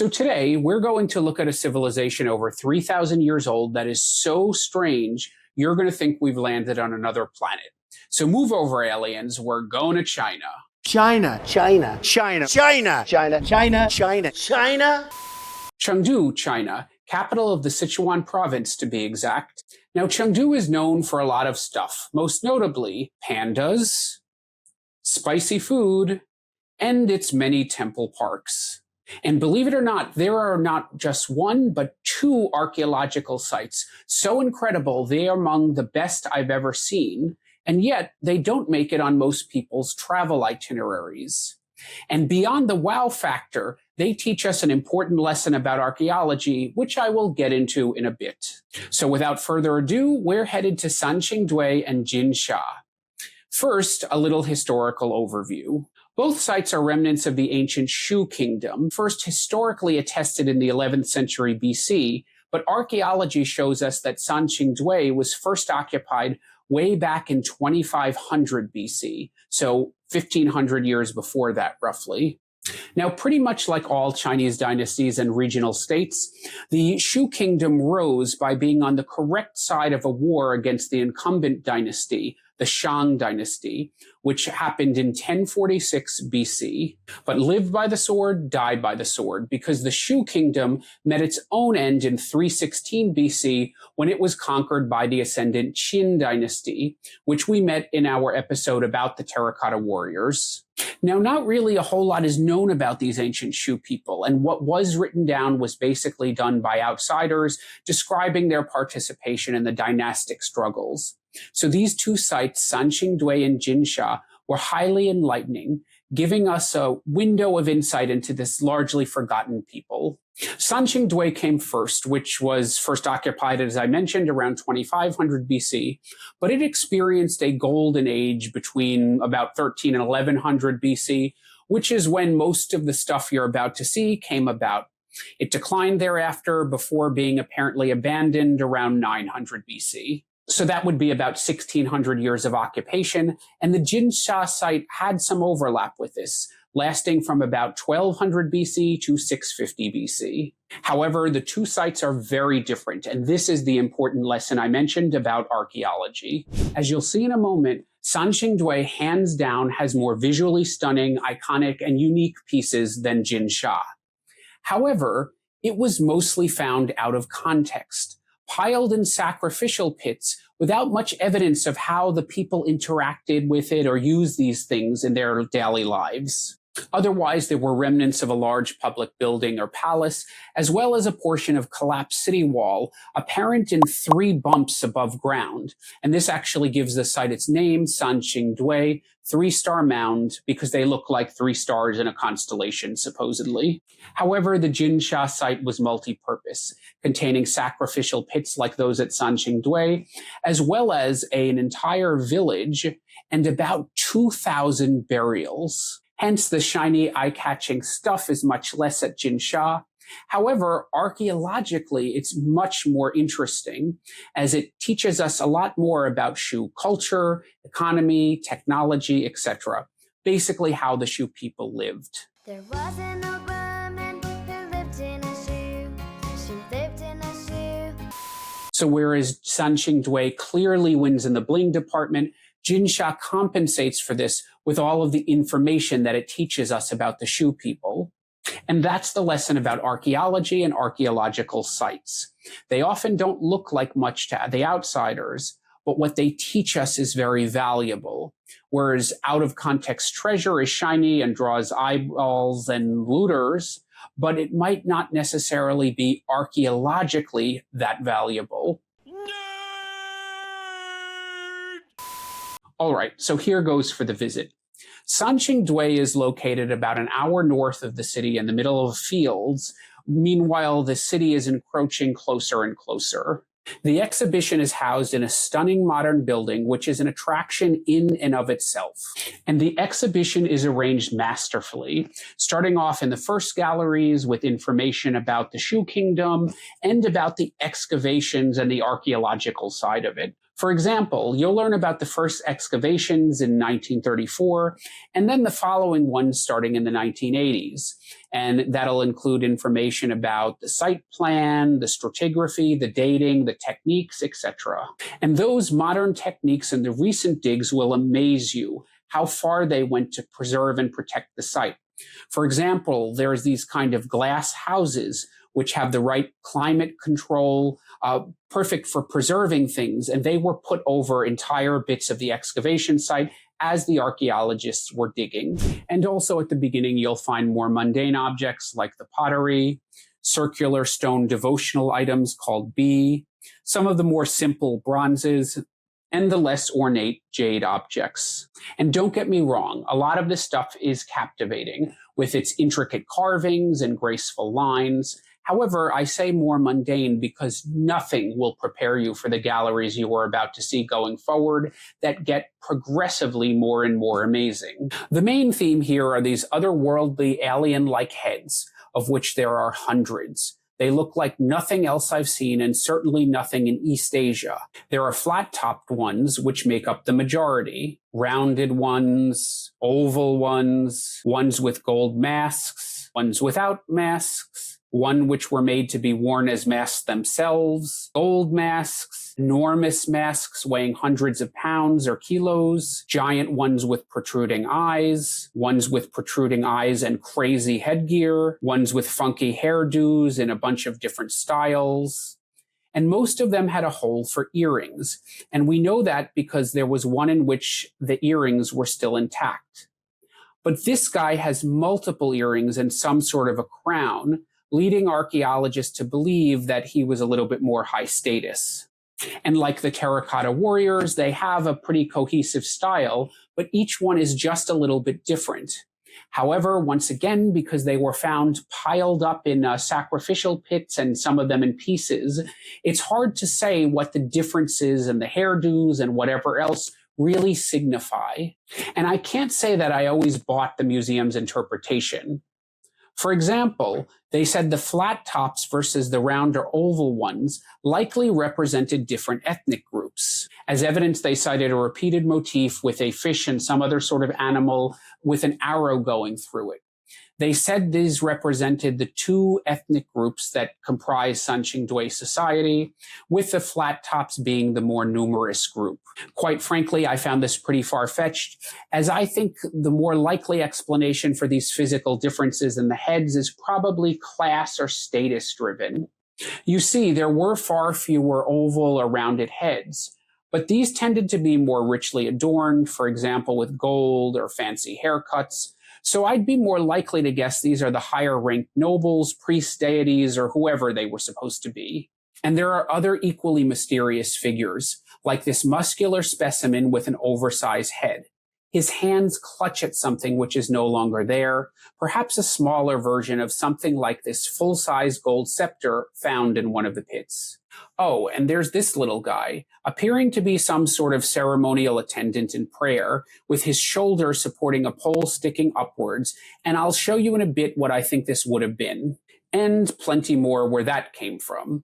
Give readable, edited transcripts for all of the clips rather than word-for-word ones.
So today, we're going to look at a civilization over 3,000 years old that is so strange, you're going to think we've landed on another planet. So move over, aliens. We're going to China. China. China. China. China. China. China. China. China. Chengdu, China, capital of the Sichuan province to be exact. Now, Chengdu is known for a lot of stuff, most notably pandas, spicy food, and its many temple parks. And believe it or not, there are not just one, but two archaeological sites so incredible they are among the best I've ever seen, and yet they don't make it on most people's travel itineraries. And beyond the wow factor, they teach us an important lesson about archaeology, which I will get into in a bit. So without further ado, we're headed to Sanxingdui and Jinsha. First, a little historical overview. Both sites are remnants of the ancient Shu Kingdom, first historically attested in the 11th century BC, but archaeology shows us that Sanxingdui was first occupied way back in 2500 BC, so 1500 years before that, roughly. Now, pretty much like all Chinese dynasties and regional states, the Shu Kingdom rose by being on the correct side of a war against the incumbent dynasty, the Shang dynasty, which happened in 1046 BC, but lived by the sword, died by the sword, because the Shu Kingdom met its own end in 316 BC when it was conquered by the ascendant Qin dynasty, which we met in our episode about the Terracotta Warriors. Now, not really a whole lot is known about these ancient Shu people, and what was written down was basically done by outsiders, describing their participation in the dynastic struggles. So these two sites, Sanxingdui and Jinsha, were highly enlightening, giving us a window of insight into this largely forgotten people. Sanxingdui came first, which was first occupied, as I mentioned, around 2500 BC, but it experienced a golden age between about 13 and 1100 BC, which is when most of the stuff you're about to see came about. It declined thereafter before being apparently abandoned around 900 BC. So that would be about 1600 years of occupation, and the Jinsha site had some overlap with this, lasting from about 1200 BC to 650 BC. However, the two sites are very different, and this is the important lesson I mentioned about archaeology. As you'll see in a moment, Sanxingdui hands down has more visually stunning, iconic, and unique pieces than Jinsha. However, it was mostly found out of context, piled in sacrificial pits without much evidence of how the people interacted with it or used these things in their daily lives. Otherwise, there were remnants of a large public building or palace, as well as a portion of collapsed city wall, apparent in 3 bumps above ground. And this actually gives the site its name, Sanxingdui, 3-star mound, because they look like 3 stars in a constellation, supposedly. However, the Jinsha site was multi-purpose, containing sacrificial pits like those at Sanxingdui, as well as an entire village and about 2,000 burials. Hence, the shiny, eye-catching stuff is much less at Jinsha. However, archaeologically, it's much more interesting, as it teaches us a lot more about Shu culture, economy, technology, etc. Basically, how the Shu people lived. There was an old woman who lived in a shoe. She lived in a shoe. So whereas Sanxingdui clearly wins in the bling department, Jinsha compensates for this with all of the information that it teaches us about the Shu people. And that's the lesson about archaeology and archaeological sites. They often don't look like much to the outsiders, but what they teach us is very valuable. Whereas out-of-context treasure is shiny and draws eyeballs and looters, but it might not necessarily be archaeologically that valuable. All right, so here goes for the visit. Sanxingdui is located about an hour north of the city in the middle of fields. Meanwhile, the city is encroaching closer and closer. The exhibition is housed in a stunning modern building, which is an attraction in and of itself. And the exhibition is arranged masterfully, starting off in the first galleries with information about the Shu Kingdom and about the excavations and the archaeological side of it, For example, you'll learn about the first excavations in 1934, and then the following ones starting in the 1980s. And that'll include information about the site plan, the stratigraphy, the dating, the techniques, etc. And those modern techniques and the recent digs will amaze you how far they went to preserve and protect the site. For example, there's these kind of glass houses which have the right climate control, perfect for preserving things, and they were put over entire bits of the excavation site as the archaeologists were digging. And also at the beginning, you'll find more mundane objects like the pottery, circular stone devotional items called bi, some of the more simple bronzes, and the less ornate jade objects. And don't get me wrong, a lot of this stuff is captivating with its intricate carvings and graceful lines. However, I say more mundane because nothing will prepare you for the galleries you are about to see going forward that get progressively more and more amazing. The main theme here are these otherworldly alien-like heads, of which there are hundreds. They look like nothing else I've seen, and certainly nothing in East Asia. There are flat-topped ones, which make up the majority, rounded ones, oval ones, ones with gold masks, ones without masks, one which were made to be worn as masks themselves, gold masks, enormous masks weighing hundreds of pounds or kilos, giant ones with protruding eyes and crazy headgear, ones with funky hairdos in a bunch of different styles. And most of them had a hole for earrings. And we know that because there was one in which the earrings were still intact. But this guy has multiple earrings and some sort of a crown, leading archaeologists to believe that he was a little bit more high status. And like the terracotta warriors, they have a pretty cohesive style, but each one is just a little bit different. However, once again, because they were found piled up in sacrificial pits and some of them in pieces, it's hard to say what the differences in the hairdos and whatever else really signify. And I can't say that I always bought the museum's interpretation. For example, they said the flat tops versus the round or oval ones likely represented different ethnic groups. As evidence, they cited a repeated motif with a fish and some other sort of animal with an arrow going through it. They said these represented the two ethnic groups that comprise Sanxingdui society, with the flat tops being the more numerous group. Quite frankly, I found this pretty far-fetched, as I think the more likely explanation for these physical differences in the heads is probably class or status-driven. You see, there were far fewer oval or rounded heads, but these tended to be more richly adorned, for example, with gold or fancy haircuts. So I'd be more likely to guess these are the higher-ranked nobles, priests, deities, or whoever they were supposed to be. And there are other equally mysterious figures, like this muscular specimen with an oversized head. His hands clutch at something which is no longer there, perhaps a smaller version of something like this full-size gold scepter found in one of the pits. Oh, and there's this little guy, appearing to be some sort of ceremonial attendant in prayer, with his shoulder supporting a pole sticking upwards, and I'll show you in a bit what I think this would have been, and plenty more where that came from.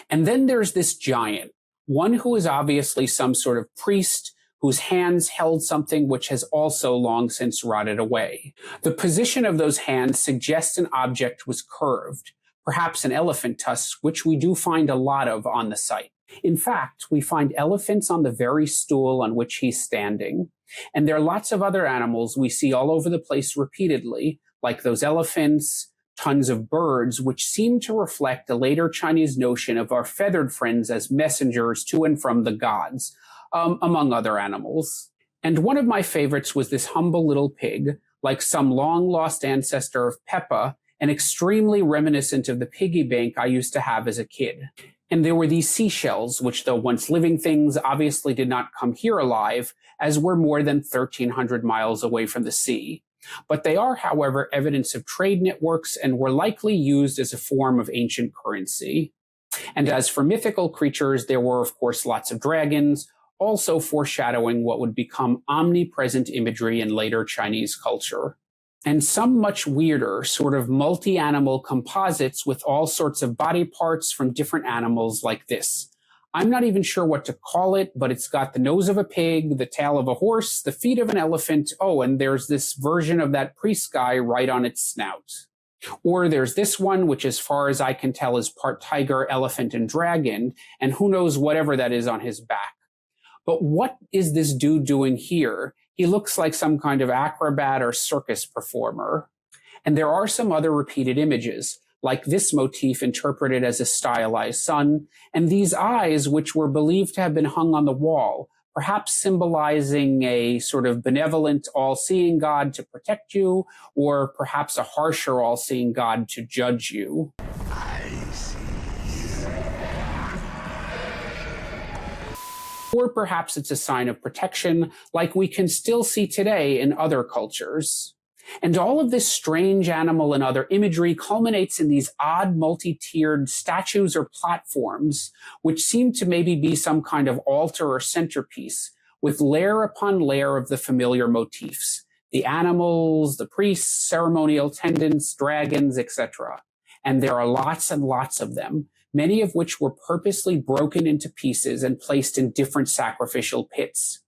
And then there's this giant, one who is obviously some sort of priest, whose hands held something which has also long since rotted away. The position of those hands suggests an object was curved, perhaps an elephant tusk, which we do find a lot of on the site. In fact, we find elephants on the very stool on which he's standing. And there are lots of other animals we see all over the place repeatedly, like those elephants, tons of birds, which seem to reflect a later Chinese notion of our feathered friends as messengers to and from the gods, among other animals. And one of my favorites was this humble little pig, like some long-lost ancestor of Peppa, and extremely reminiscent of the piggy bank I used to have as a kid. And there were these seashells, which though once living things obviously did not come here alive, as we're more than 1,300 miles away from the sea. But they are, however, evidence of trade networks and were likely used as a form of ancient currency. And as for mythical creatures, there were, of course, lots of dragons, also foreshadowing what would become omnipresent imagery in later Chinese culture. And some much weirder, sort of multi-animal composites with all sorts of body parts from different animals like this. I'm not even sure what to call it, but it's got the nose of a pig, the tail of a horse, the feet of an elephant. Oh, and there's this version of that priest guy right on its snout. Or there's this one, which as far as I can tell is part tiger, elephant, and dragon, and who knows whatever that is on his back. But what is this dude doing here? He looks like some kind of acrobat or circus performer. And there are some other repeated images, like this motif interpreted as a stylized sun, and these eyes, which were believed to have been hung on the wall, perhaps symbolizing a sort of benevolent, all-seeing God to protect you, or perhaps a harsher, all-seeing God to judge you. Or perhaps it's a sign of protection, like we can still see today in other cultures. And all of this strange animal and other imagery culminates in these odd multi-tiered statues or platforms, which seem to maybe be some kind of altar or centerpiece, with layer upon layer of the familiar motifs: the animals, the priests, ceremonial attendants, dragons, etc. And there are lots and lots of them, many of which were purposely broken into pieces and placed in different sacrificial pits.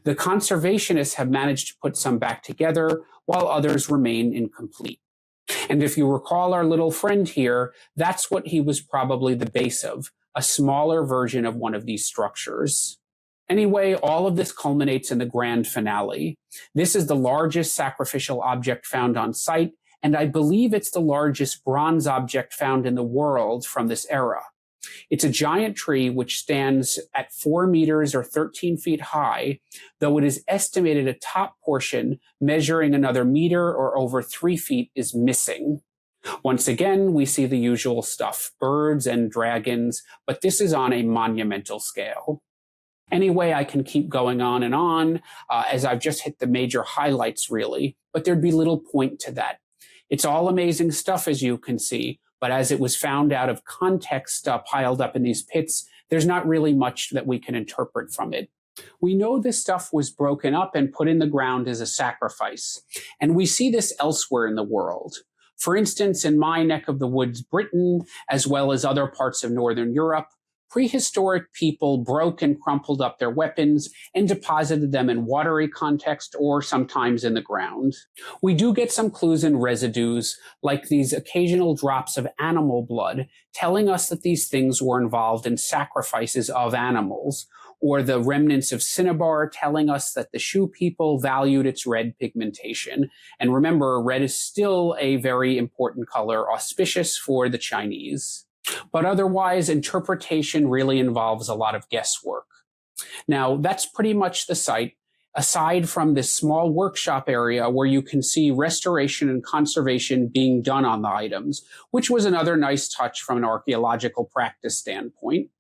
The conservationists have managed to put some back together, while others remain incomplete. And if you recall our little friend here, that's what he was probably the base of, a smaller version of one of these structures. Anyway, all of this culminates in the grand finale. This is the largest sacrificial object found on site, and I believe it's the largest bronze object found in the world from this era. It's a giant tree which stands at 4 meters or 13 feet high, though it is estimated a top portion measuring another meter or over 3 feet is missing. Once again, we see the usual stuff, birds and dragons, but this is on a monumental scale. Anyway, I can keep going on, as I've just hit the major highlights really, but there'd be little point to that. It's all amazing stuff, as you can see, but as it was found out of context piled up in these pits, there's not really much that we can interpret from it. We know this stuff was broken up and put in the ground as a sacrifice, and we see this elsewhere in the world. For instance, in my neck of the woods, Britain, as well as other parts of Northern Europe, prehistoric people broke and crumpled up their weapons and deposited them in watery context or sometimes in the ground. We do get some clues and residues, like these occasional drops of animal blood, telling us that these things were involved in sacrifices of animals, or the remnants of cinnabar telling us that the Shu people valued its red pigmentation. And remember, red is still a very important color, auspicious for the Chinese. But otherwise, interpretation really involves a lot of guesswork. Now, that's pretty much the site, aside from this small workshop area where you can see restoration and conservation being done on the items, which was another nice touch from an archaeological practice standpoint.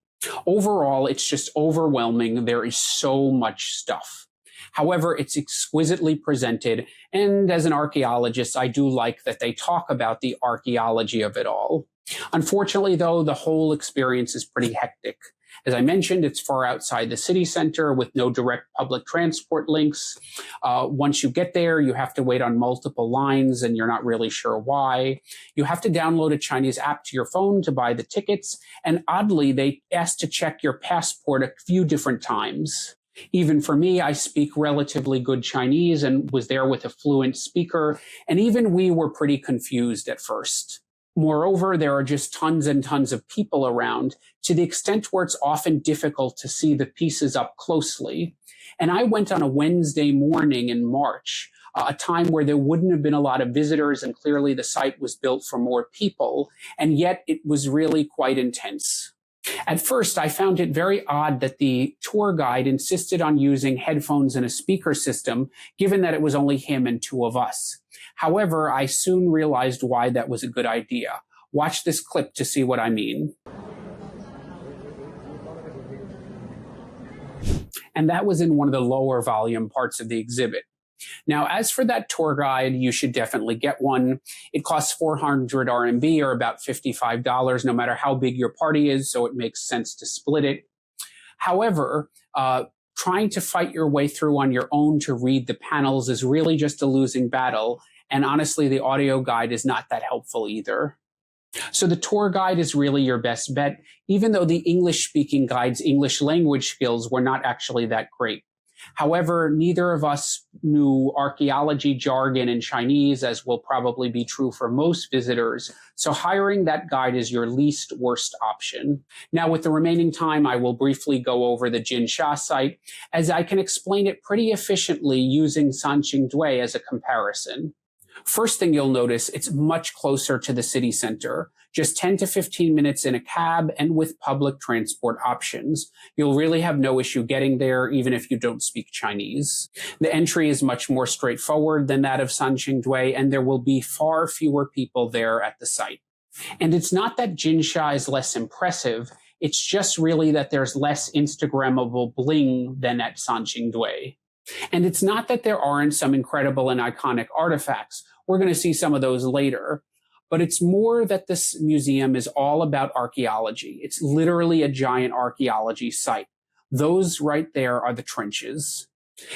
Overall, it's just overwhelming. There is so much stuff. However, it's exquisitely presented, and as an archaeologist, I do like that they talk about the archaeology of it all. Unfortunately, though, the whole experience is pretty hectic. As I mentioned, it's far outside the city center with no direct public transport links. Once you get there, you have to wait on multiple lines and you're not really sure why. You have to download a Chinese app to your phone to buy the tickets. And oddly, they ask to check your passport a few different times. Even for me, I speak relatively good Chinese and was there with a fluent speaker. And even we were pretty confused at first. Moreover, there are just tons and tons of people around, to the extent where it's often difficult to see the pieces up closely. And I went on a Wednesday morning in March, a time where there wouldn't have been a lot of visitors, and clearly the site was built for more people, and yet it was really quite intense. At first, I found it very odd that the tour guide insisted on using headphones and a speaker system, given that it was only him and 2 of us. However, I soon realized why that was a good idea. Watch this clip to see what I mean. And that was in one of the lower volume parts of the exhibit. Now, as for that tour guide, you should definitely get one. It costs 400 RMB or about $55, no matter how big your party is, so it makes sense to split it. However, trying to fight your way through on your own to read the panels is really just a losing battle, and honestly, the audio guide is not that helpful either. So the tour guide is really your best bet, even though the English-speaking guide's English language skills were not actually that great. However, neither of us knew archaeology jargon in Chinese, as will probably be true for most visitors, so hiring that guide is your least worst option. Now, with the remaining time, I will briefly go over the Jinsha site, as I can explain it pretty efficiently using Sanxingdui as a comparison. First thing you'll notice, it's much closer to the city center, just 10 to 15 minutes in a cab and with public transport options. You'll really have no issue getting there, even if you don't speak Chinese. The entry is much more straightforward than that of Sanxingdui, and there will be far fewer people there at the site. And it's not that Jinsha is less impressive, it's just really that there's less Instagrammable bling than at Sanxingdui. And it's not that there aren't some incredible and iconic artifacts. We're going to see some of those later. But it's more that this museum is all about archaeology. It's literally a giant archaeology site. Those right there are the trenches.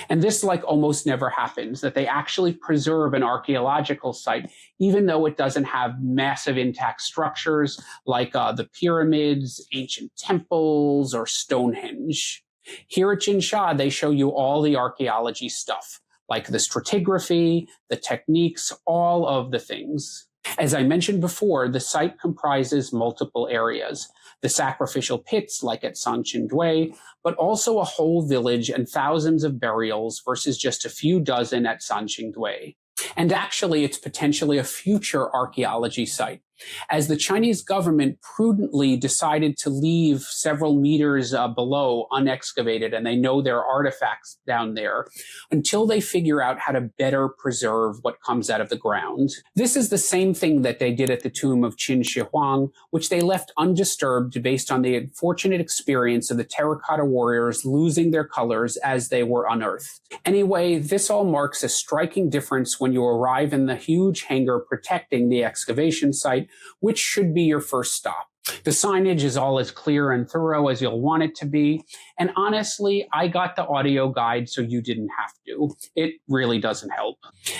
And this like almost never happens, that they actually preserve an archaeological site, even though it doesn't have massive intact structures like the pyramids, ancient temples, or Stonehenge. Here at Jinsha, they show you all the archaeology stuff, like the stratigraphy, the techniques, all of the things. As I mentioned before, the site comprises multiple areas. The sacrificial pits, like at Sanxingdui, but also a whole village and thousands of burials versus just a few dozen at Sanxingdui. And actually, it's potentially a future archaeology site, as the Chinese government prudently decided to leave several meters below unexcavated, and they know there are artifacts down there, until they figure out how to better preserve what comes out of the ground. This is the same thing that they did at the tomb of Qin Shi Huang, which they left undisturbed based on the unfortunate experience of the terracotta warriors losing their colors as they were unearthed. Anyway, this all marks a striking difference when you arrive in the huge hangar protecting the excavation site, which should be your first stop. The signage is all as clear and thorough as you'll want it to be. And honestly, I got the audio guide so you didn't have to. It really doesn't help.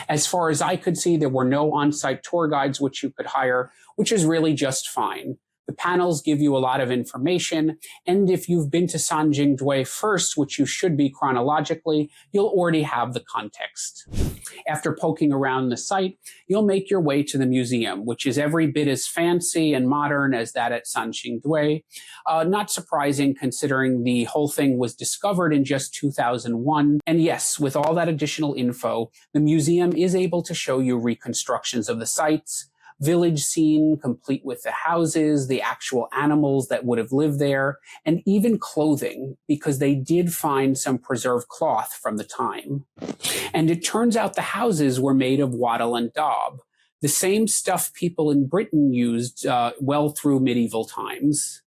As far as I could see, there were no on-site tour guides which you could hire, which is really just fine. The panels give you a lot of information, and if you've been to Sanxingdui first, which you should be chronologically, you'll already have the context. After poking around the site, you'll make your way to the museum, which is every bit as fancy and modern as that at Sanxingdui. Not surprising considering the whole thing was discovered in just 2001. And yes, with all that additional info, the museum is able to show you reconstructions of the sites, village scene complete with the houses, the actual animals that would have lived there, and even clothing, because they did find some preserved cloth from the time. And it turns out the houses were made of wattle and daub, the same stuff people in Britain used well through medieval times.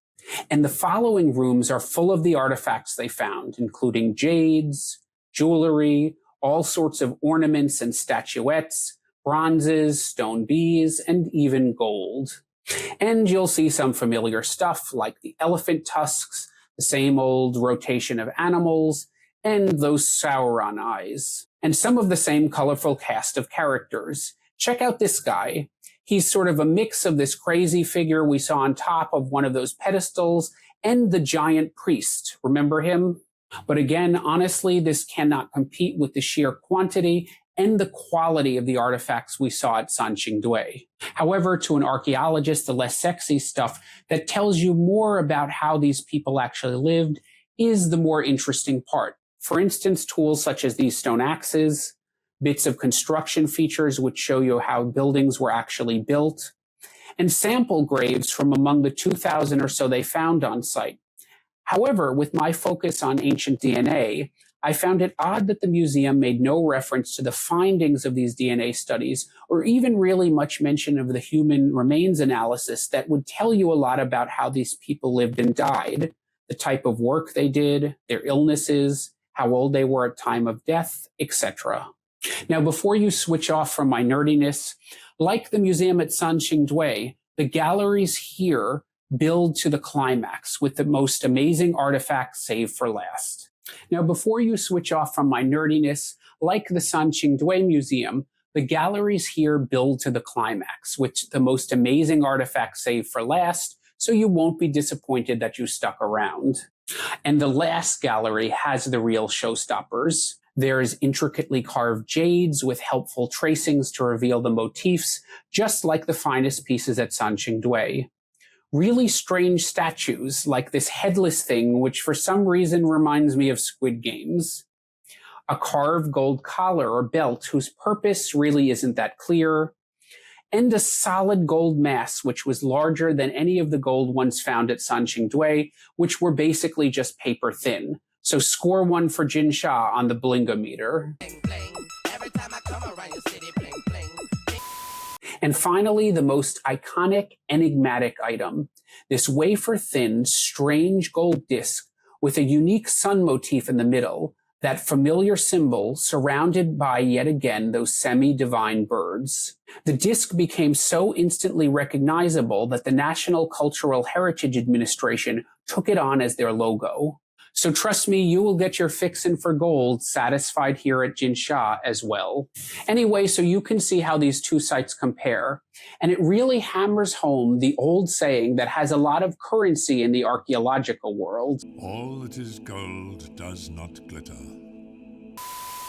And the following rooms are full of the artifacts they found, including jades, jewelry, all sorts of ornaments and statuettes, bronzes, stone bees, and even gold. And you'll see some familiar stuff like the elephant tusks, the same old rotation of animals, and those Sauron eyes. And some of the same colorful cast of characters. Check out this guy. He's sort of a mix of this crazy figure we saw on top of one of those pedestals and the giant priest. Remember him? But again, honestly, this cannot compete with the sheer quantity and the quality of the artifacts we saw at Sanxingdui. However, to an archaeologist, the less sexy stuff that tells you more about how these people actually lived is the more interesting part. For instance, tools such as these stone axes, bits of construction features which show you how buildings were actually built, and sample graves from among the 2,000 or so they found on site. However, with my focus on ancient DNA, I found it odd that the museum made no reference to the findings of these DNA studies, or even really much mention of the human remains analysis that would tell you a lot about how these people lived and died, the type of work they did, their illnesses, how old they were at time of death, etc. Now, before you switch off from my nerdiness, like the museum at Sanxingdui, the galleries here build to the climax with the most amazing artifacts saved for last. Now, before you switch off from my nerdiness, like the Sanxingdui Museum, The galleries here build to the climax, with the most amazing artifacts saved for last, so you won't be disappointed that you stuck around. And the last gallery has the real showstoppers. There's intricately carved jades with helpful tracings to reveal the motifs, just like the finest pieces at Sanxingdui. Really strange statues, like this headless thing, which for some reason reminds me of Squid Games. A carved gold collar or belt whose purpose really isn't that clear, and a solid gold mass which was larger than any of the gold ones found at Sanxingdui, which were basically just paper thin. So score 1 for Jinsha on the blingometer. And finally, the most iconic, enigmatic item, this wafer-thin, strange gold disc with a unique sun motif in the middle, that familiar symbol surrounded by, yet again, those semi-divine birds. The disc became so instantly recognizable that the National Cultural Heritage Administration took it on as their logo. So trust me, you will get your fixin' for gold satisfied here at Jinsha as well. Anyway, so you can see how these two sites compare. And it really hammers home the old saying that has a lot of currency in the archaeological world. All that is gold does not glitter.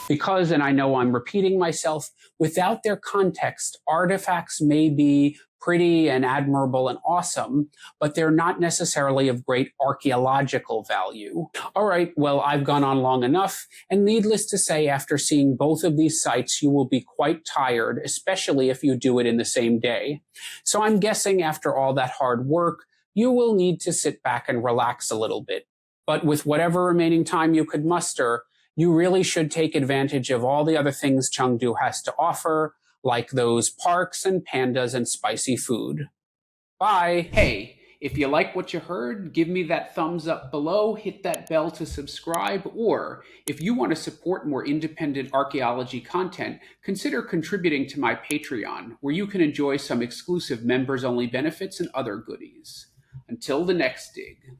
Because, and I know I'm repeating myself, without their context, artifacts may be pretty and admirable and awesome, but they're not necessarily of great archaeological value. All right, well, I've gone on long enough, and needless to say, after seeing both of these sites, you will be quite tired, especially if you do it in the same day. So I'm guessing after all that hard work, you will need to sit back and relax a little bit. But with whatever remaining time you could muster, you really should take advantage of all the other things Chengdu has to offer, like those parks and pandas and spicy food. Bye! Hey, if you like what you heard, give me that thumbs up below, hit that bell to subscribe, or if you want to support more independent archaeology content, consider contributing to my Patreon, where you can enjoy some exclusive members-only benefits and other goodies. Until the next dig.